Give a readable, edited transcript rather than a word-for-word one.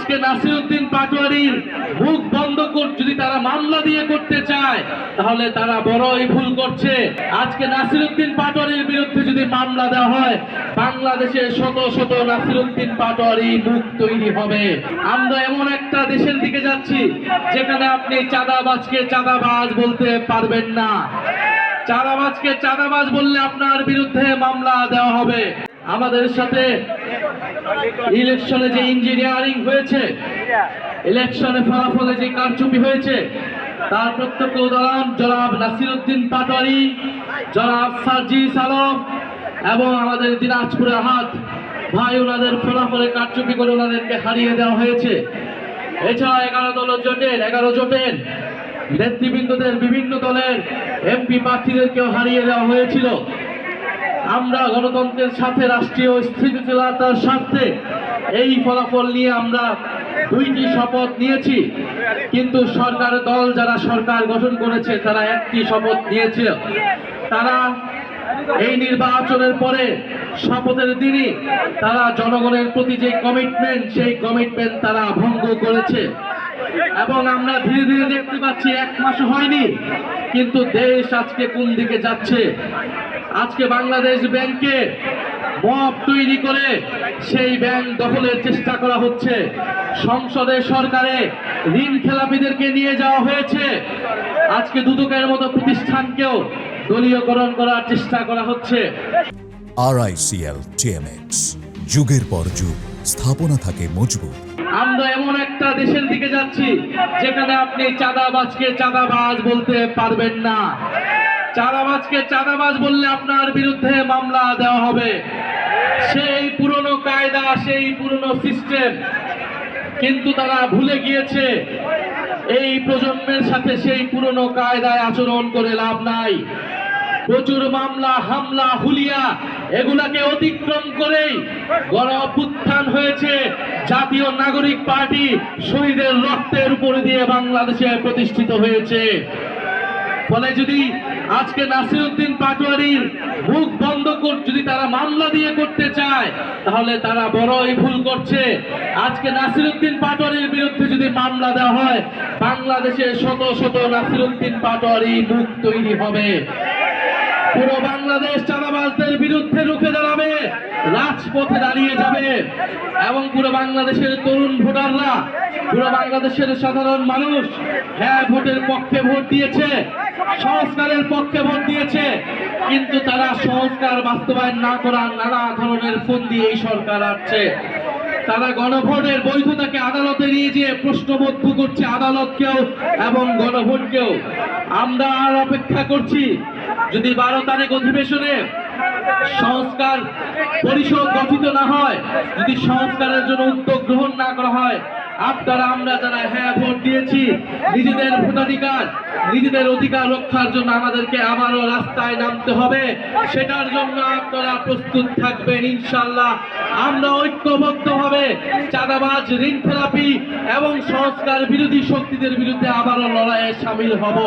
আজকে নাসিরউদ্দিন পাটোয়ারির মুখ বন্ধ যদি তারা মামলা দিয়ে করতে চায় তাহলে তারা বড়ই ভুল করছে। আজকে নাসিরউদ্দিন পাটোয়ারির বিরুদ্ধে যদি মামলা দেওয়া হয় বাংলাদেশে শত শত নাসিরউদ্দিন পাটোয়ারি মুখ তৈরি হবে। আমরা এমন একটা দেশের দিকে যাচ্ছি যেখানে আপনি চাঁদাবাজকে চাঁদাবাজ বলতে পারবেন না। চাঁদাবাজকে চাঁদাবাজ বললে আপনার বিরুদ্ধে মামলা দেওয়া হবে। আমাদের সাথে ইলেকশনে যে ইঞ্জিনিয়ারিং হয়েছে, ইলেকশনে ফলাফলে যে কারচুপি হয়েছে তার প্রত্যক্ষ উদাহরণ জনাব নাসিরউদ্দিন পাটোয়ারি, জনাব সার্জিস আলম এবং আমাদের দিনাজপুর আহাদ ভাই, ওনাদের ফলাফলে কারচুপি করে ওনাদেরকে হারিয়ে দেওয়া হয়েছে। এছাড়া 11 জোটের নেতৃবৃন্দদের বিভিন্ন দলের এমপি প্রার্থীদেরকেও হারিয়ে দেওয়া হয়েছিল। আমরা গণতন্ত্রের সাথে রাষ্ট্রীয় স্থিতিশীলতার স্বার্থে এই ফলাফল নিয়ে আমরা 2টি শপথ নিয়েছি, কিন্তু সরকারের দল যারা সরকার গঠন করেছে তারা 1টি শপথ নিয়েছে। তারা এই নির্বাচনের পরে শপথের দিনই তারা জনগণের প্রতি যে কমিটমেন্ট সেই কমিটমেন্ট তারা ভঙ্গ করেছে এবং আমরা ধীরে ধীরে দেখতে পাচ্ছি 1 মাসও হয়নি কিন্তু দেশ আজকে কোন দিকে যাচ্ছে। আজকে বাংলাদেশ ব্যাংকে মব তৈরি করে সেই ব্যাংক দখলের চেষ্টা করা হচ্ছে। সংসদে সরকারে ঋণ খেলাপিদেরকে নিয়ে যাওয়া হয়েছে। আজকে দুদকের মতো প্রতিষ্ঠানকেও দলীয়করণ করার চেষ্টা করা হচ্ছে। RICL TMX, যুগের পর যুগ স্থাপনা থাকে মজবুত। আমরা এমন একটা দেশের দিকে যাচ্ছি যেখানে আপনি চাঁদাবাজকে চাঁদাবাজ বলতে পারবেন না। চাঁদাবাজকে চাঁদাবাজ বললে আপনার বিরুদ্ধে মামলা দেওয়া হবে। সেই পুরনো কায়দা, সেই পুরনো সিস্টেম কিন্তু তারা ভুলে গিয়েছে। এই প্রজন্মের সাথে সেই পুরনো কায়দায় আচরণ করে লাভ নাই। প্রচুর মামলা, হামলা, হুলিয়া এগুলাকে অতিক্রম করেই গণ অভ্যুত্থান হয়েছে। জাতীয় নাগরিক পার্টি শহীদের রক্তের উপরে দিয়ে বাংলাদেশে প্রতিষ্ঠিত হয়েছে। ফলে যদি আজকে নাসিরউদ্দিন পাটোয়ারির মুখ বন্ধ যদি তারা মামলা দিয়ে করতে চায় তাহলে তারা বড়ই ভুল করছে। আজকে নাসিরউদ্দিন পাটোয়ারির বিরুদ্ধে যদি মামলা দেওয়া হয় বাংলাদেশে শত শত নাসিরউদ্দিন পাটোয়ারি মুখ তৈরি হবে। পুরো বাংলাদেশ চাঁদাবাজদের বিরুদ্ধে রুখে দাঁড়াবে, রাজপথে দাঁড়িয়ে যাবে এবং পুরো বাংলাদেশের তরুণ ভোটাররা, পুরো বাংলাদেশের সাধারণ মানুষ হ্যাঁ ভোটের পক্ষে ভোট দিয়েছে, সংস্কারের পক্ষে ভোট দিয়েছে, কিন্তু তারা সংস্কার বাস্তবায়ন না করার নানা ধরনের ফন্দি এই সরকার আসছে। তারা গণভোটের বৈধতাকে আদালতে নিয়ে যেয়ে প্রশ্নবদ্ধ করছে আদালতকেও এবং গণভোটকেও। আমরা আর অপেক্ষা করছি যদি 12 তারিখ অধিবেশনে সংস্কার পরিষদ গঠিত না হয়, যদি সংস্কারের জন্য উদ্যোগ গ্রহণ না করা হয়, আপনারা আমরা যারা হ্যাঁ ভোট দিয়েছি নিজেদের ভোটাধিকার, নিজেদের অধিকার রক্ষার জন্য আমাদেরকে আবারও রাস্তায় নামতে হবে। সেটার জন্য আপনারা প্রস্তুত থাকবেন ইনশাআল্লাহ। আমরা ঐক্যবদ্ধভাবে চাঁদাবাজ, ঋণ খেলাপি এবং সংস্কার বিরোধী শক্তিদের বিরুদ্ধে আবারও লড়াইয়ে সামিল হব।